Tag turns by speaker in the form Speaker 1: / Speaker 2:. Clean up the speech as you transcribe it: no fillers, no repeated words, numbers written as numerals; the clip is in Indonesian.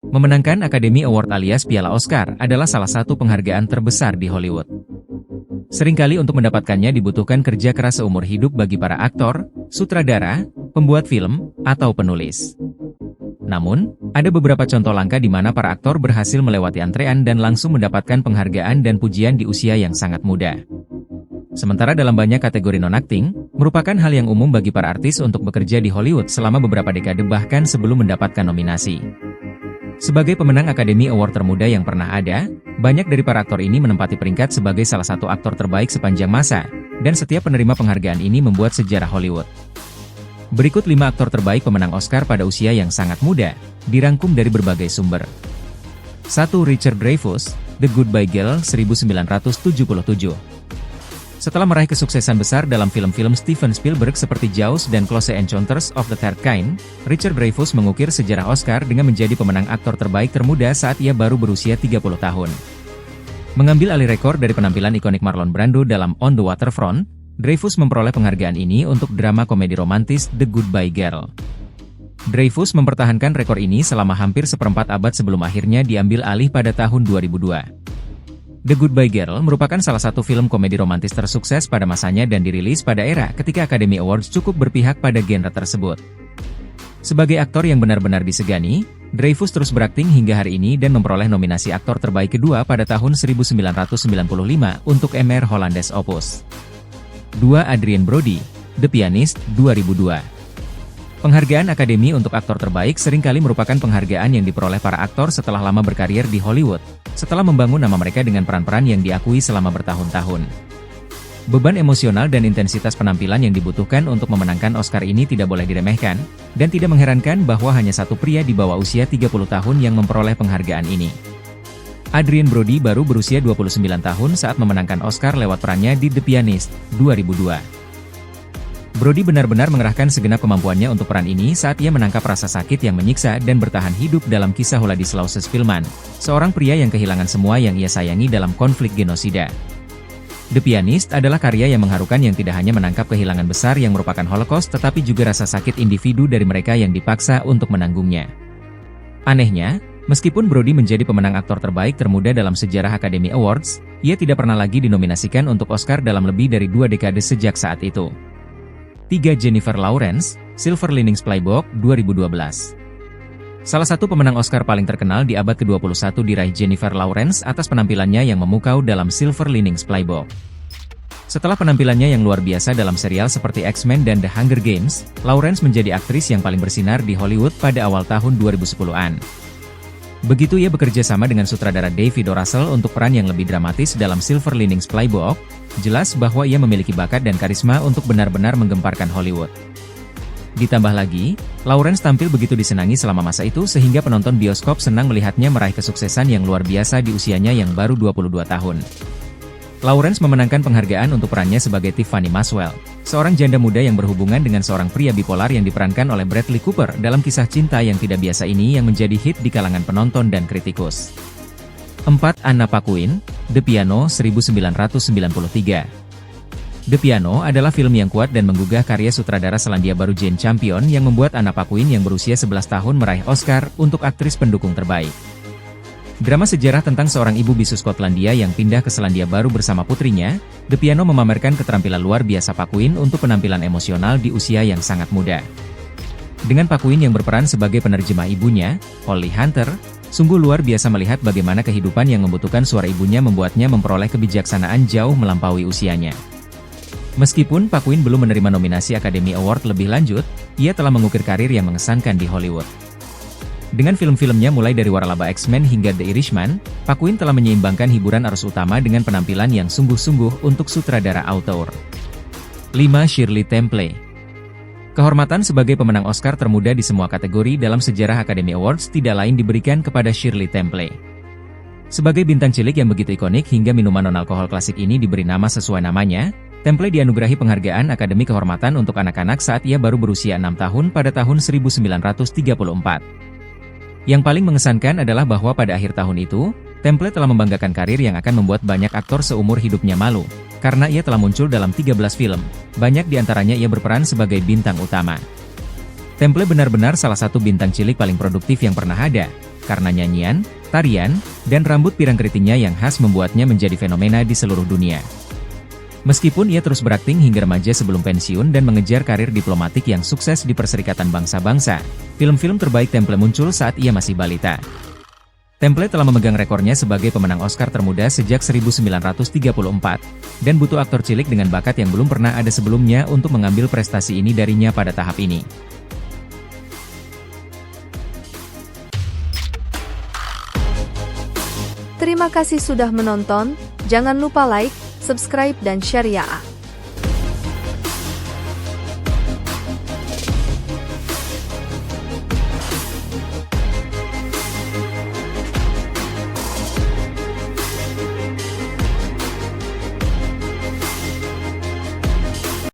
Speaker 1: Memenangkan Academy Award alias Piala Oscar adalah salah satu penghargaan terbesar di Hollywood. Seringkali untuk mendapatkannya dibutuhkan kerja keras seumur hidup bagi para aktor, sutradara, pembuat film, atau penulis. Namun, ada beberapa contoh langka di mana para aktor berhasil melewati antrean dan langsung mendapatkan penghargaan dan pujian di usia yang sangat muda. Sementara dalam banyak kategori non-akting, merupakan hal yang umum bagi para artis untuk bekerja di Hollywood selama beberapa dekade bahkan sebelum mendapatkan nominasi. Sebagai pemenang Academy Award termuda yang pernah ada, banyak dari para aktor ini menempati peringkat sebagai salah satu aktor terbaik sepanjang masa, dan setiap penerima penghargaan ini membuat sejarah Hollywood. Berikut 5 aktor terbaik pemenang Oscar pada usia yang sangat muda, dirangkum dari berbagai sumber. 1. Richard Dreyfuss, The Goodbye Girl 1977. Setelah meraih kesuksesan besar dalam film-film Steven Spielberg seperti Jaws dan Close Encounters of the Third Kind, Richard Dreyfuss mengukir sejarah Oscar dengan menjadi pemenang aktor terbaik termuda saat ia baru berusia 30 tahun. Mengambil alih rekor dari penampilan ikonik Marlon Brando dalam On the Waterfront, Dreyfuss memperoleh penghargaan ini untuk drama komedi romantis The Goodbye Girl. Dreyfuss mempertahankan rekor ini selama hampir seperempat abad sebelum akhirnya diambil alih pada tahun 2002. The Goodbye Girl merupakan salah satu film komedi romantis tersukses pada masanya dan dirilis pada era ketika Academy Awards cukup berpihak pada genre tersebut. Sebagai aktor yang benar-benar disegani, Dreyfuss terus berakting hingga hari ini dan memperoleh nominasi aktor terbaik kedua pada tahun 1995 untuk MR Hollandaise Opus. 2. Adrien Brody, The Pianist, 2002. Penghargaan Akademi untuk aktor terbaik seringkali merupakan penghargaan yang diperoleh para aktor setelah lama berkarir di Hollywood, setelah membangun nama mereka dengan peran-peran yang diakui selama bertahun-tahun. Beban emosional dan intensitas penampilan yang dibutuhkan untuk memenangkan Oscar ini tidak boleh diremehkan, dan tidak mengherankan bahwa hanya satu pria di bawah usia 30 tahun yang memperoleh penghargaan ini. Adrien Brody baru berusia 29 tahun saat memenangkan Oscar lewat perannya di The Pianist, 2002. Brody benar-benar mengerahkan segenap kemampuannya untuk peran ini saat ia menangkap rasa sakit yang menyiksa dan bertahan hidup dalam kisah Władysław Szpilman, seorang pria yang kehilangan semua yang ia sayangi dalam konflik genosida. The Pianist adalah karya yang mengharukan yang tidak hanya menangkap kehilangan besar yang merupakan Holocaust tetapi juga rasa sakit individu dari mereka yang dipaksa untuk menanggungnya. Anehnya, meskipun Brody menjadi pemenang aktor terbaik termuda dalam sejarah Academy Awards, ia tidak pernah lagi dinominasikan untuk Oscar dalam lebih dari 2 dekade sejak saat itu. 3. Jennifer Lawrence, Silver Linings Playbook, 2012. Salah satu pemenang Oscar paling terkenal di abad ke-21 diraih Jennifer Lawrence atas penampilannya yang memukau dalam Silver Linings Playbook. Setelah penampilannya yang luar biasa dalam serial seperti X-Men dan The Hunger Games, Lawrence menjadi aktris yang paling bersinar di Hollywood pada awal tahun 2010-an. Begitu ia bekerja sama dengan sutradara David O. Russell untuk peran yang lebih dramatis dalam Silver Linings Playbook, jelas bahwa ia memiliki bakat dan karisma untuk benar-benar menggemparkan Hollywood. Ditambah lagi, Lawrence tampil begitu disenangi selama masa itu sehingga penonton bioskop senang melihatnya meraih kesuksesan yang luar biasa di usianya yang baru 22 tahun. Lawrence memenangkan penghargaan untuk perannya sebagai Tiffany Maswell, seorang janda muda yang berhubungan dengan seorang pria bipolar yang diperankan oleh Bradley Cooper dalam kisah cinta yang tidak biasa ini yang menjadi hit di kalangan penonton dan kritikus. 4. Anna Paquin, The Piano 1993. The Piano adalah film yang kuat dan menggugah karya sutradara Selandia Baru Jane Campion yang membuat Anna Paquin yang berusia 11 tahun meraih Oscar untuk aktris pendukung terbaik. Drama sejarah tentang seorang ibu bisu Skotlandia yang pindah ke Selandia Baru bersama putrinya, The Piano memamerkan keterampilan luar biasa Paquin untuk penampilan emosional di usia yang sangat muda. Dengan Paquin yang berperan sebagai penerjemah ibunya, Holly Hunter, sungguh luar biasa melihat bagaimana kehidupan yang membutuhkan suara ibunya membuatnya memperoleh kebijaksanaan jauh melampaui usianya. Meskipun Paquin belum menerima nominasi Academy Award lebih lanjut, ia telah mengukir karir yang mengesankan di Hollywood. Dengan film-filmnya mulai dari Waralaba X-Men hingga The Irishman, Paquin telah menyeimbangkan hiburan arus utama dengan penampilan yang sungguh-sungguh untuk sutradara auteur. 5. Shirley Temple. Kehormatan sebagai pemenang Oscar termuda di semua kategori dalam sejarah Academy Awards tidak lain diberikan kepada Shirley Temple. Sebagai bintang cilik yang begitu ikonik hingga minuman non-alkohol klasik ini diberi nama sesuai namanya, Temple dianugerahi penghargaan Akademi Kehormatan untuk anak-anak saat ia baru berusia 6 tahun pada tahun 1934. Yang paling mengesankan adalah bahwa pada akhir tahun itu, Temple telah membanggakan karir yang akan membuat banyak aktor seumur hidupnya malu, karena ia telah muncul dalam 13 film, banyak diantaranya ia berperan sebagai bintang utama. Temple benar-benar salah satu bintang cilik paling produktif yang pernah ada, karena nyanyian, tarian, dan rambut pirang keritingnya yang khas membuatnya menjadi fenomena di seluruh dunia. Meskipun ia terus berakting hingga remaja sebelum pensiun dan mengejar karir diplomatik yang sukses di Perserikatan Bangsa-Bangsa, film-film terbaik Temple muncul saat ia masih balita. Temple telah memegang rekornya sebagai pemenang Oscar termuda sejak 1934, dan butuh aktor cilik dengan bakat yang belum pernah ada sebelumnya untuk mengambil prestasi ini darinya pada tahap ini.
Speaker 2: Terima kasih sudah menonton, jangan lupa like, subscribe dan share ya.